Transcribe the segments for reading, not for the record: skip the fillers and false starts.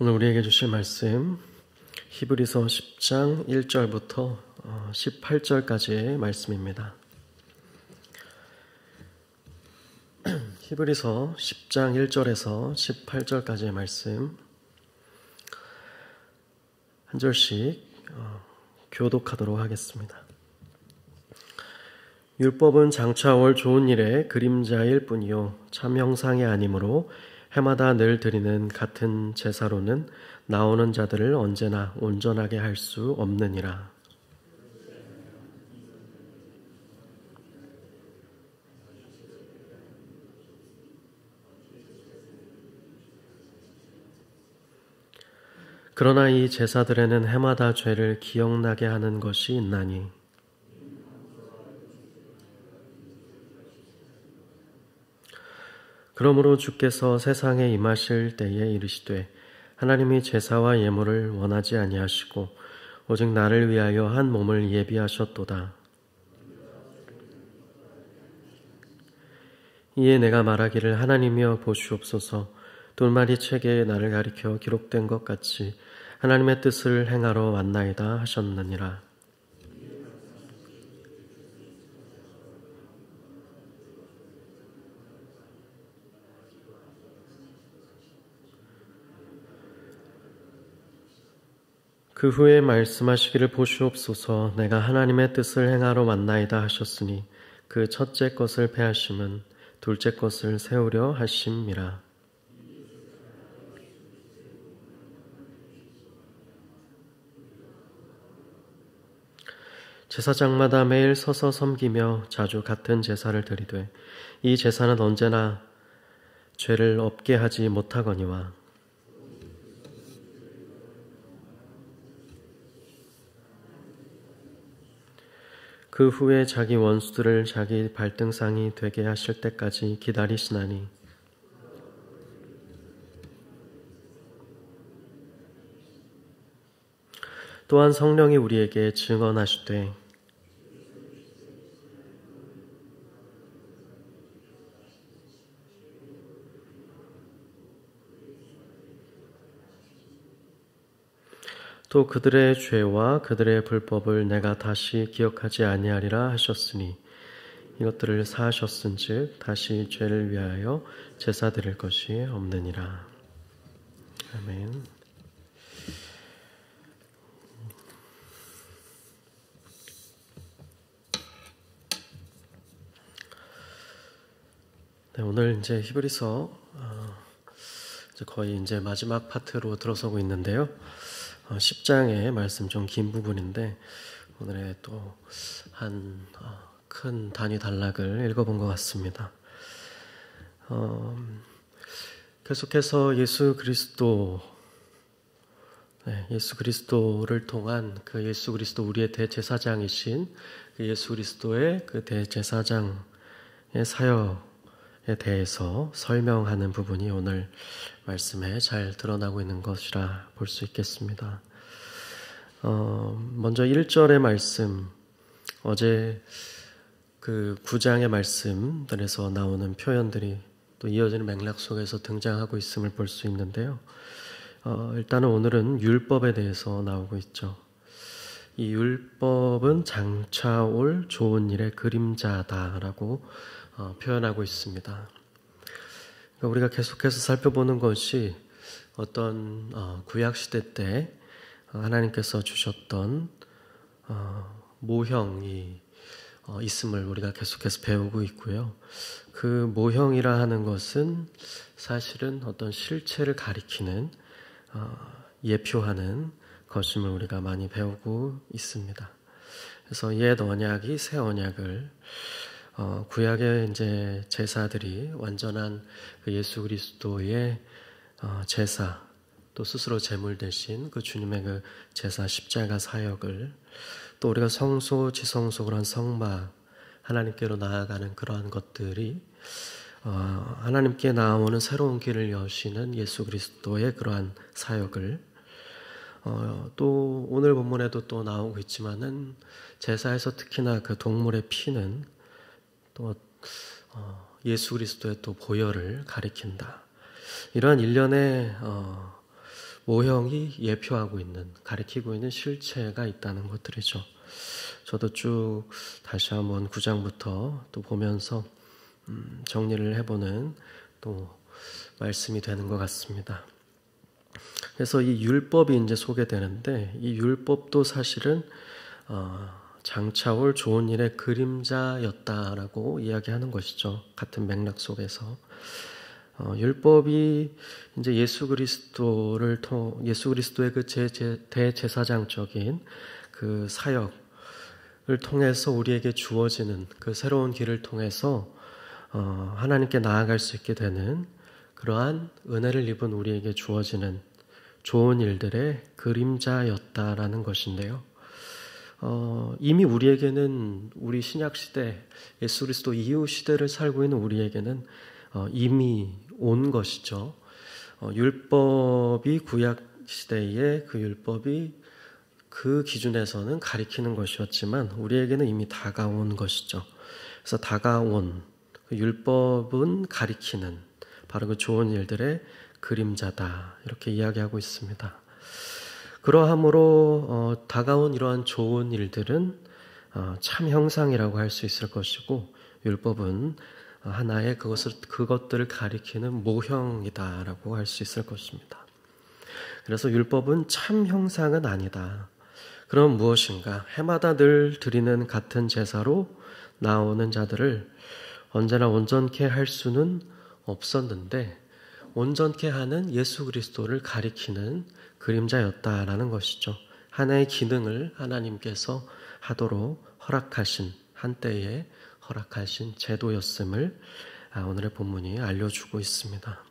오늘 우리에게 주실 말씀 히브리서 10장 1절부터 18절까지의 말씀입니다. 히브리서 10장 1절에서 18절까지의 말씀 한 절씩 교독하도록 하겠습니다. 율법은 장차 올 좋은 일의 그림자일 뿐이요 참 형상이 아니므로 해마다 늘 드리는 같은 제사로는 나오는 자들을 언제나 온전하게 할 수 없느니라. 그러나 이 제사들에는 해마다 죄를 기억나게 하는 것이 있나니 그러므로 주께서 세상에 임하실 때에 이르시되 하나님이 제사와 예물을 원하지 아니하시고 오직 나를 위하여 한 몸을 예비하셨도다. 이에 내가 말하기를 하나님이여 보시옵소서 둘마리 책에 나를 가리켜 기록된 것 같이 하나님의 뜻을 행하러 왔나이다 하셨느니라. 그 후에 말씀하시기를 보시옵소서 내가 하나님의 뜻을 행하러 왔나이다 하셨으니 그 첫째 것을 패하심은 둘째 것을 세우려 하심이라. 제사장마다 매일 서서 섬기며 자주 같은 제사를 드리되 이 제사는 언제나 죄를 없게 하지 못하거니와 그 후에 자기 원수들을 자기 발등상이 되게 하실 때까지 기다리시나니 또한 성령이 우리에게 증언하시되 또 그들의 죄와 그들의 불법을 내가 다시 기억하지 아니하리라 하셨으니 이것들을 사하셨은즉 다시 죄를 위하여 제사 드릴 것이 없느니라. 아멘. 네, 오늘 이제 히브리서 거의 이제 마지막 파트로 들어서고 있는데요. 10장의 말씀 좀 긴 부분인데 오늘의 또 한 큰 단위 단락을 읽어본 것 같습니다. 계속해서 예수 그리스도를 통한 그 예수 그리스도 우리의 대제사장이신 그 예수 그리스도의 그 대제사장의 사역에 대해서 설명하는 부분이 오늘 말씀에 잘 드러나고 있는 것이라 볼 수 있겠습니다. 먼저 1절의 말씀, 어제 그 9장의 말씀들에서 나오는 표현들이 또 이어지는 맥락 속에서 등장하고 있음을 볼 수 있는데요. 일단은 오늘은 율법에 대해서 나오고 있죠. 이 율법은 장차 올 좋은 일의 그림자다라고 표현하고 있습니다. 우리가 계속해서 살펴보는 것이 어떤 구약시대 때 하나님께서 주셨던 모형이 있음을 우리가 계속해서 배우고 있고요. 그 모형이라 하는 것은 사실은 어떤 실체를 가리키는 예표하는 것임을 우리가 많이 배우고 있습니다. 그래서 옛 언약이 새 언약을 구약의 이제 제사들이 완전한 그 예수 그리스도의 제사, 또 스스로 제물 대신 그 주님의 그 제사 십자가 사역을 또 우리가 성소, 지성소 그런 성막, 하나님께로 나아가는 그러한 것들이 하나님께 나아오는 새로운 길을 여시는 예수 그리스도의 그러한 사역을 또 오늘 본문에도 또 나오고 있지만은 제사에서 특히나 그 동물의 피는 또 예수 그리스도의 또 보혈을 가리킨다. 이러한 일련의 모형이 예표하고 있는, 가리키고 있는 실체가 있다는 것들이죠. 저도 쭉 다시 한번 9장부터 또 보면서 정리를 해보는 또 말씀이 되는 것 같습니다. 그래서 이 율법이 이제 소개되는데, 이 율법도 사실은 장차올 좋은 일의 그림자였다라고 이야기하는 것이죠. 같은 맥락 속에서 율법이 이제 예수 그리스도의 그 대제사장적인 그 사역을 통해서 우리에게 주어지는 그 새로운 길을 통해서 하나님께 나아갈 수 있게 되는 그러한 은혜를 입은 우리에게 주어지는 좋은 일들의 그림자였다라는 것인데요. 이미 우리에게는, 우리 신약시대, 예수 그리스도 이후 시대를 살고 있는 우리에게는 이미 온 것이죠. 율법이 구약 시대에 그 율법이 그 기준에서는 가리키는 것이었지만 우리에게는 이미 다가온 것이죠. 그래서 다가온 그 율법은 가리키는 바로 그 좋은 일들의 그림자다, 이렇게 이야기하고 있습니다. 그러함으로 다가온 이러한 좋은 일들은 참 형상이라고 할 수 있을 것이고, 율법은 하나의 그것들을 가리키는 모형이다라고 할 수 있을 것입니다. 그래서 율법은 참 형상은 아니다. 그럼 무엇인가? 해마다 늘 드리는 같은 제사로 나오는 자들을 언제나 온전케 할 수는 없었는데, 온전케 하는 예수 그리스도를 가리키는 그림자였다라는 것이죠. 하나의 기능을 하나님께서 하도록 허락하신, 한때에 허락하신 제도였음을 오늘의 본문이 알려주고 있습니다.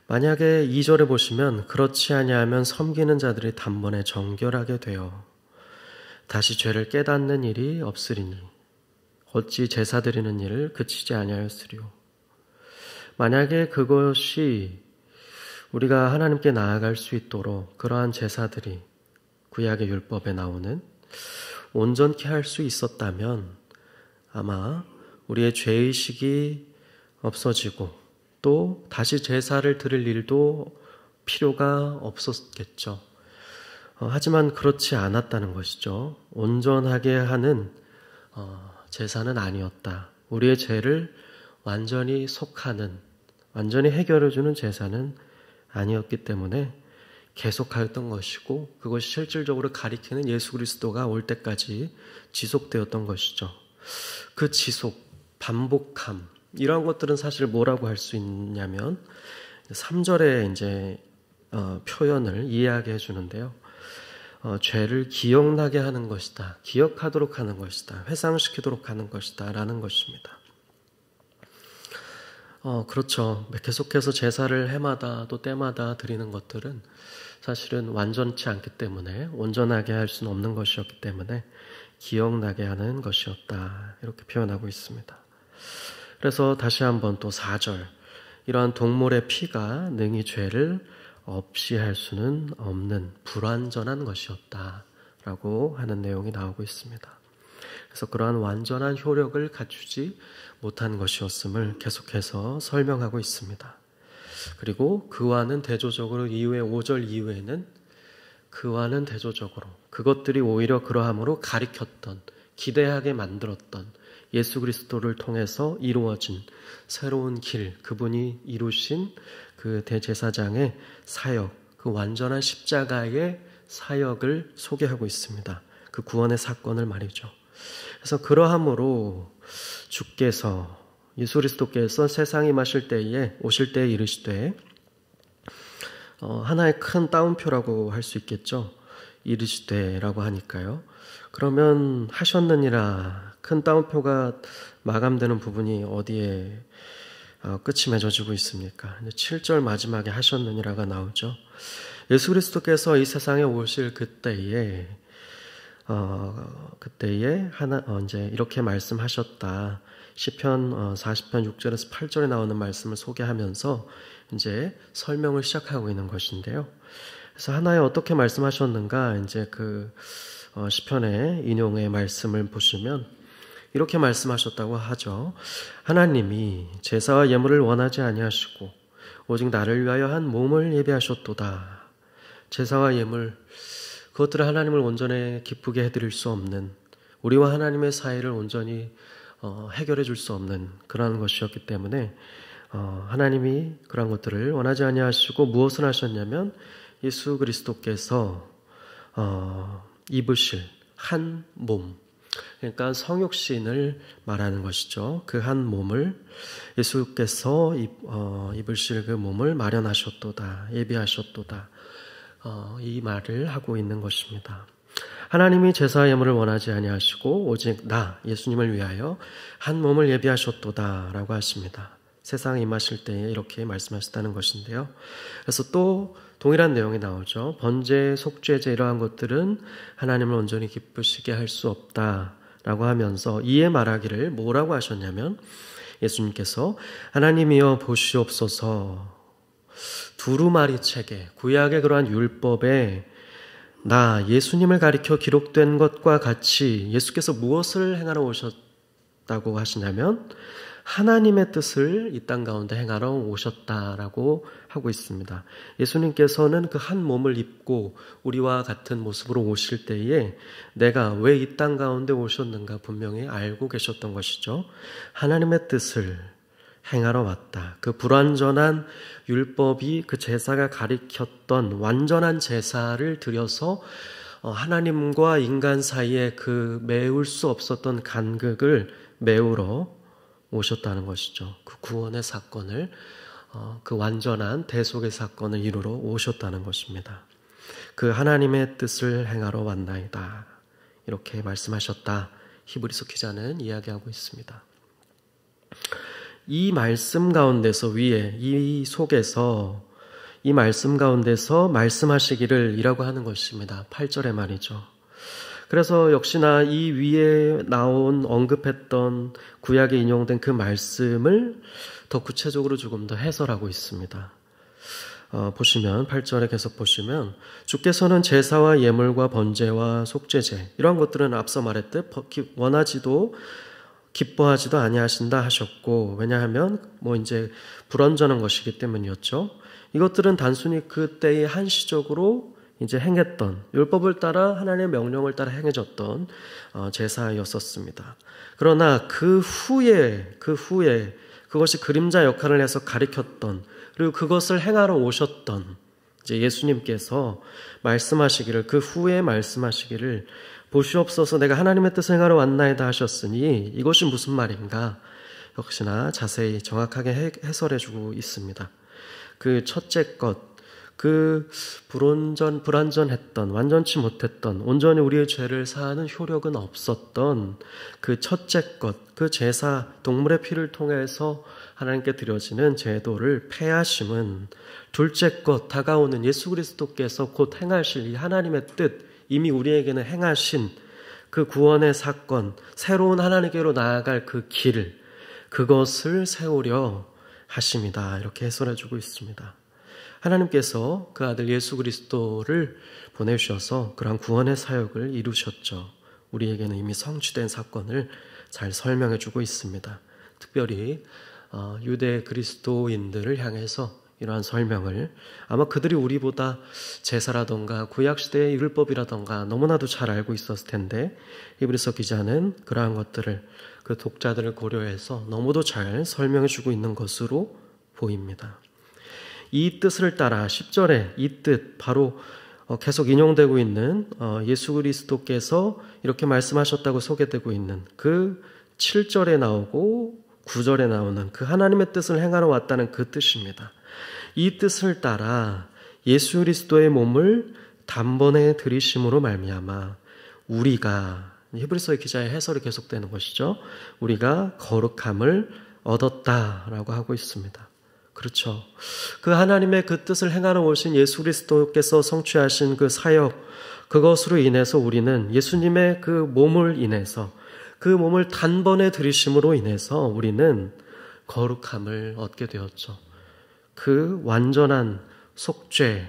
만약에 2절에 보시면 그렇지 아니하면 섬기는 자들이 단번에 정결하게 되어 다시 죄를 깨닫는 일이 없으리니 어찌 제사 드리는 일을 그치지 아니하였으리요. 만약에 그것이 우리가 하나님께 나아갈 수 있도록 그러한 제사들이 구약의 율법에 나오는 온전케 할 수 있었다면 아마 우리의 죄의식이 없어지고 또 다시 제사를 드릴 일도 필요가 없었겠죠. 하지만 그렇지 않았다는 것이죠. 온전하게 하는 제사는 아니었다. 우리의 죄를 완전히 속하는, 완전히 해결해주는 제사는 아니었기 때문에 계속하였던 것이고, 그것이 실질적으로 가리키는 예수 그리스도가 올 때까지 지속되었던 것이죠. 그 지속, 반복함, 이런 것들은 사실 뭐라고 할 수 있냐면 3절에 이제 표현을 이해하게 해주는데요. 죄를 기억나게 하는 것이다, 기억하도록 하는 것이다, 회상시키도록 하는 것이다 라는 것입니다. 그렇죠. 계속해서 제사를 해마다 또 때마다 드리는 것들은 사실은 완전치 않기 때문에, 온전하게 할 수는 없는 것이었기 때문에 기억나게 하는 것이었다, 이렇게 표현하고 있습니다. 그래서 다시 한번 또 4절, 이러한 동물의 피가 능히 죄를 없이 할 수는 없는 불완전한 것이었다라고 하는 내용이 나오고 있습니다. 그래서 그러한 완전한 효력을 갖추지 못한 것이었음을 계속해서 설명하고 있습니다. 그리고 그와는 대조적으로 이후에 5절 이후에는 그와는 대조적으로 그것들이 오히려 그러함으로 가리켰던, 기대하게 만들었던 예수 그리스도를 통해서 이루어진 새로운 길, 그분이 이루신 그 대제사장의 사역, 그 완전한 십자가의 사역을 소개하고 있습니다. 그 구원의 사건을 말이죠. 그래서 그러함으로 주께서, 예수 그리스도께서 세상에 오실 때에 이르시되, 하나의 큰 따옴표라고 할 수 있겠죠. 이르시되라고 하니까요. 그러면 하셨느니라, 큰 따옴표가 마감되는 부분이 어디에 끝이 맺어지고 있습니까? 7절 마지막에 하셨느니라가 나오죠. 예수 그리스도께서 이 세상에 오실 그때에 이제 이렇게 말씀하셨다. 시편 40편 6절에서 8절에 나오는 말씀을 소개하면서 이제 설명을 시작하고 있는 것인데요. 그래서 하나에 어떻게 말씀하셨는가, 이제 그 시편의 인용의 말씀을 보시면 이렇게 말씀하셨다고 하죠. 하나님이 제사와 예물을 원하지 아니하시고 오직 나를 위하여 한 몸을 예비하셨도다. 제사와 예물, 그것들을 하나님을 온전히 기쁘게 해드릴 수 없는, 우리와 하나님의 사이를 온전히 해결해 줄 수 없는 그러한 것이었기 때문에 하나님이 그러한 것들을 원하지 아니하시고 무엇을 하셨냐면 예수 그리스도께서 입으실 한 몸, 그러니까 성육신을 말하는 것이죠. 그 한 몸을 예수께서 입으실 그 몸을 마련하셨도다, 예비하셨도다, 이 말을 하고 있는 것입니다. 하나님이 제사와 예물을 원하지 아니하시고 오직 나 예수님을 위하여 한 몸을 예비하셨도다 라고 하십니다. 세상에 임하실 때에 이렇게 말씀하셨다는 것인데요. 그래서 또 동일한 내용이 나오죠. 번제, 속죄제 이러한 것들은 하나님을 온전히 기쁘시게 할 수 없다라고 하면서 이에 말하기를 뭐라고 하셨냐면 예수님께서 하나님이여 보시옵소서, 두루마리 책에, 구약의 그러한 율법에 나 예수님을 가리켜 기록된 것과 같이 예수께서 무엇을 행하러 오셨다고 하시냐면 하나님의 뜻을 이 땅 가운데 행하러 오셨다라고 하고 있습니다. 예수님께서는 그 한 몸을 입고 우리와 같은 모습으로 오실 때에 내가 왜 이 땅 가운데 오셨는가 분명히 알고 계셨던 것이죠. 하나님의 뜻을 행하러 왔다. 그 불완전한 율법이 그 제사가 가리켰던 완전한 제사를 드려서 하나님과 인간 사이에 그 메울 수 없었던 간극을 메우러 오셨다는 것이죠. 그 구원의 사건을, 그 완전한 대속의 사건을 이루러 오셨다는 것입니다. 그 하나님의 뜻을 행하러 왔나이다, 이렇게 말씀하셨다. 히브리서 기자는 이야기하고 있습니다. 이 말씀 가운데서 위에, 이 속에서, 이 말씀 가운데서 말씀하시기를 이라고 하는 것입니다. 8절의 말이죠. 그래서 역시나 이 위에 나온 언급했던 구약에 인용된 그 말씀을 더 구체적으로 조금 더 해설하고 있습니다. 보시면 8절에 계속 보시면 주께서는 제사와 예물과 번제와 속죄제 이러한 것들은 앞서 말했듯 원하지도 기뻐하지도 아니하신다 하셨고, 왜냐하면 이제 불완전한 것이기 때문이었죠. 이것들은 단순히 그때의 한시적으로 이제 행했던, 율법을 따라 하나님의 명령을 따라 행해졌던 제사였었습니다. 그러나 그 후에 그것이 그림자 역할을 해서 가리켰던, 그리고 그것을 행하러 오셨던 이제 예수님께서 말씀하시기를, 그 후에 말씀하시기를 보시옵소서 내가 하나님의 뜻을 행하러 왔나이다 하셨으니 이것이 무슨 말인가? 역시나 자세히 정확하게 해설해주고 있습니다. 그 첫째 것, 그 불완전했던, 완전치 못했던, 온전히 우리의 죄를 사하는 효력은 없었던 그 첫째 것, 그 제사, 동물의 피를 통해서 하나님께 드려지는 제도를 폐하심은 둘째 것, 다가오는 예수 그리스도께서 곧 행하실 이 하나님의 뜻, 이미 우리에게는 행하신 그 구원의 사건, 새로운 하나님께로 나아갈 그 길, 그것을 세우려 하십니다. 이렇게 해설해주고 있습니다. 하나님께서 그 아들 예수 그리스도를 보내주셔서 그러한 구원의 사역을 이루셨죠. 우리에게는 이미 성취된 사건을 잘 설명해주고 있습니다. 특별히 유대 그리스도인들을 향해서 이러한 설명을 아마 그들이 우리보다 제사라던가 구약시대의 율법이라던가 너무나도 잘 알고 있었을 텐데 히브리서 기자는 그러한 것들을, 그 독자들을 고려해서 너무도 잘 설명해주고 있는 것으로 보입니다. 이 뜻을 따라 10절에 이 뜻, 바로 계속 인용되고 있는 예수 그리스도께서 이렇게 말씀하셨다고 소개되고 있는 그 7절에 나오고 9절에 나오는 그 하나님의 뜻을 행하러 왔다는 그 뜻입니다. 이 뜻을 따라 예수 그리스도의 몸을 단번에 들이심으로 말미암아 우리가, 히브리서의 기자의 해설이 계속되는 것이죠. 우리가 거룩함을 얻었다라고 하고 있습니다. 그렇죠. 그 하나님의 그 뜻을 행하러 오신 예수 그리스도께서 성취하신 그 사역, 그것으로 인해서 우리는 예수님의 그 몸을 인해서, 그 몸을 단번에 들이심으로 인해서 우리는 거룩함을 얻게 되었죠. 그 완전한 속죄의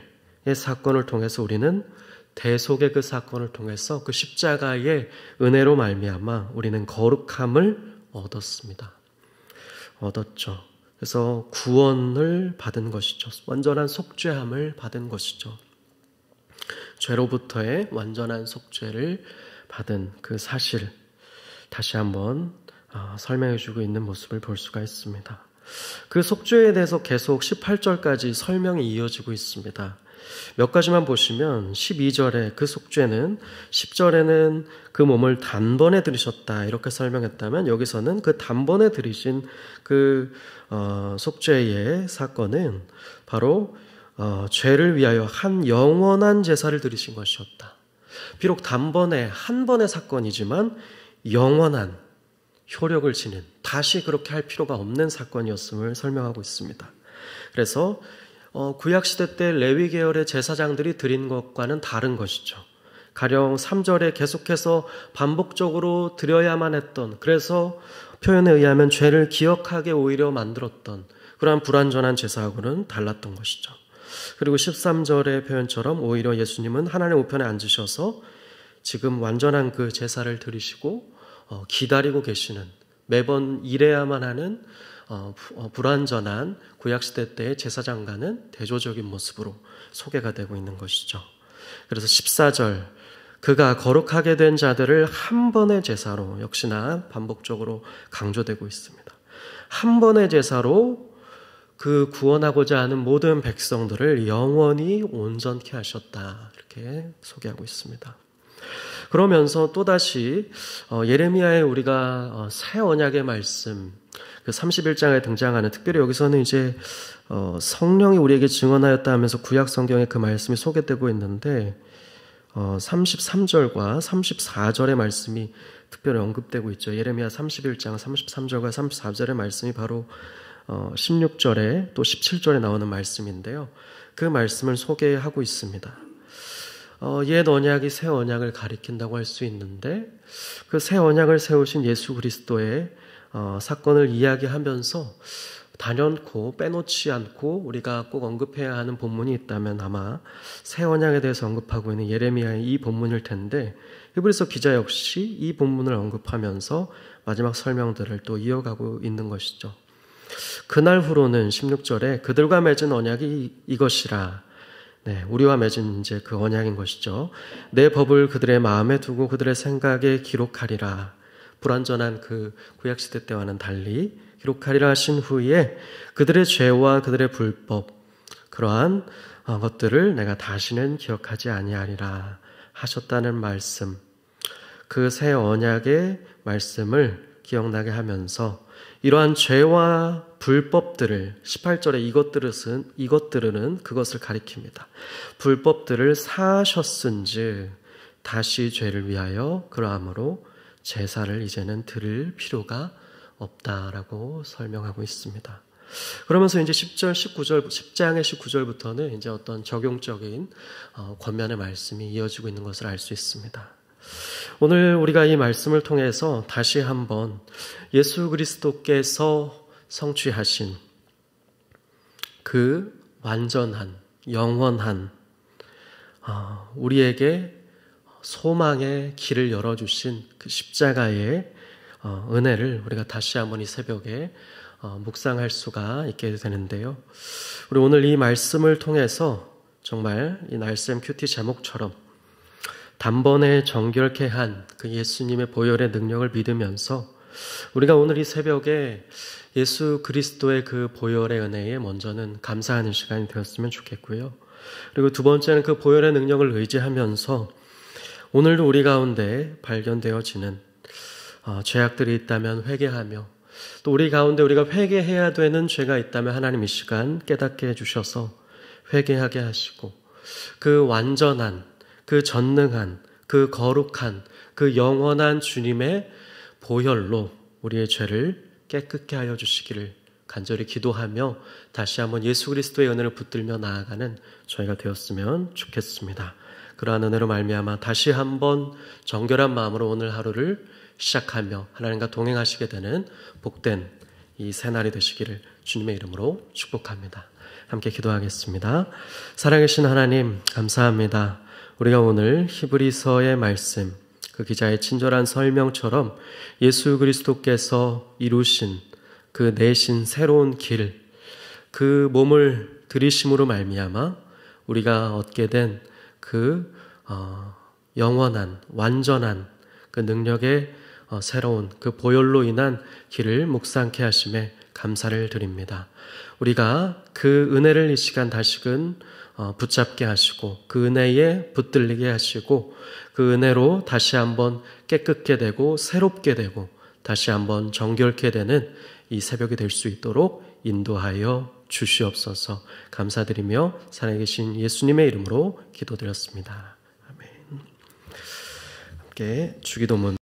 사건을 통해서 우리는 대속의 그 사건을 통해서 그 십자가의 은혜로 말미암아 우리는 거룩함을 얻었습니다. 얻었죠. 그래서 구원을 받은 것이죠. 완전한 속죄함을 받은 것이죠. 죄로부터의 완전한 속죄를 받은 그 사실 다시 한번 설명해 주고 있는 모습을 볼 수가 있습니다. 그 속죄에 대해서 계속 18절까지 설명이 이어지고 있습니다. 몇 가지만 보시면 12절에 그 속죄는 10절에는 그 몸을 단번에 들이셨다 이렇게 설명했다면 여기서는 그 단번에 들이신 그 속죄의 사건은 바로 죄를 위하여 한 영원한 제사를 드리신 것이었다. 비록 단번에 한 번의 사건이지만 영원한 효력을 지닌 다시 그렇게 할 필요가 없는 사건이었음을 설명하고 있습니다. 그래서 구약시대 때 레위 계열의 제사장들이 드린 것과는 다른 것이죠. 가령 3절에 계속해서 반복적으로 드려야만 했던, 그래서 표현에 의하면 죄를 기억하게 오히려 만들었던 그러한 불완전한 제사하고는 달랐던 것이죠. 그리고 13절의 표현처럼 오히려 예수님은 하나님 우편에 앉으셔서 지금 완전한 그 제사를 드리시고 기다리고 계시는, 매번 일해야만 하는 불완전한 구약시대 때의 제사장과는 대조적인 모습으로 소개가 되고 있는 것이죠. 그래서 14절, 그가 거룩하게 된 자들을 한 번의 제사로, 역시나 반복적으로 강조되고 있습니다. 한 번의 제사로 그 구원하고자 하는 모든 백성들을 영원히 온전케 하셨다, 이렇게 소개하고 있습니다. 그러면서 또다시 예레미야의 우리가 새 언약의 말씀, 그 31장에 등장하는, 특별히 여기서는 이제 성령이 우리에게 증언하였다 하면서 구약 성경에 그 말씀이 소개되고 있는데 33절과 34절의 말씀이 특별히 언급되고 있죠. 예레미야 31장 33절과 34절의 말씀이 바로 16절에 또 17절에 나오는 말씀인데요. 그 말씀을 소개하고 있습니다. 옛 언약이 새 언약을 가리킨다고 할 수 있는데 그 새 언약을 세우신 예수 그리스도의 사건을 이야기하면서 단연코 빼놓지 않고 우리가 꼭 언급해야 하는 본문이 있다면 아마 새 언약에 대해서 언급하고 있는 예레미야의 이 본문일 텐데, 히브리서 기자 역시 이 본문을 언급하면서 마지막 설명들을 또 이어가고 있는 것이죠. 그날 후로는 16절에 그들과 맺은 언약이 이것이라. 네, 우리와 맺은 이제 그 언약인 것이죠. 내 법을 그들의 마음에 두고 그들의 생각에 기록하리라. 불완전한 그 구약시대 때와는 달리 기록하리라 하신 후에 그들의 죄와 그들의 불법, 그러한 것들을 내가 다시는 기억하지 아니하리라 하셨다는 말씀, 그 새 언약의 말씀을 기억나게 하면서 이러한 죄와 불법들을 18절에 이것들은 그것을 가리킵니다. 불법들을 사하셨은즉 다시 죄를 위하여 그러함으로 제사를 이제는 드릴 필요가 없다라고 설명하고 있습니다. 그러면서 이제 10장의 19절부터는 이제 어떤 적용적인 권면의 말씀이 이어지고 있는 것을 알 수 있습니다. 오늘 우리가 이 말씀을 통해서 다시 한번 예수 그리스도께서 성취하신 그 완전한, 영원한, 우리에게 소망의 길을 열어주신 그 십자가의 은혜를 우리가 다시 한번 이 새벽에 묵상할 수가 있게 되는데요. 우리 오늘 이 말씀을 통해서 정말 이 날샘 큐티 제목처럼 단번에 정결케 한 그 예수님의 보혈의 능력을 믿으면서 우리가 오늘 이 새벽에 예수 그리스도의 그 보혈의 은혜에 먼저는 감사하는 시간이 되었으면 좋겠고요. 그리고 두 번째는 그 보혈의 능력을 의지하면서 오늘도 우리 가운데 발견되어지는 죄악들이 있다면 회개하며, 또 우리 가운데 우리가 회개해야 되는 죄가 있다면 하나님 이 시간 깨닫게 해주셔서 회개하게 하시고 그 완전한, 그 전능한, 그 거룩한, 그 영원한 주님의 보혈로 우리의 죄를 깨끗게 하여 주시기를 간절히 기도하며 다시 한번 예수 그리스도의 은혜를 붙들며 나아가는 저희가 되었으면 좋겠습니다. 그러한 은혜로 말미암아 다시 한번 정결한 마음으로 오늘 하루를 시작하며 하나님과 동행하시게 되는 복된 이 새날이 되시기를 주님의 이름으로 축복합니다. 함께 기도하겠습니다. 살아계신 하나님 감사합니다. 우리가 오늘 히브리서의 말씀, 그 기자의 친절한 설명처럼 예수 그리스도께서 이루신 그 내신 새로운 길, 그 몸을 들이심으로 말미암아 우리가 얻게 된 그 영원한 완전한 그 능력의 새로운 그 보혈로 인한 길을 묵상케 하심에 감사를 드립니다. 우리가 그 은혜를 이 시간 다시금 붙잡게 하시고 그 은혜에 붙들리게 하시고 그 은혜로 다시 한번 깨끗게 되고 새롭게 되고 다시 한번 정결케 되는 이 새벽이 될 수 있도록 인도하여 주시옵소서. 감사드리며 살아계신 예수님의 이름으로 기도드렸습니다. 아멘. 함께 주기도문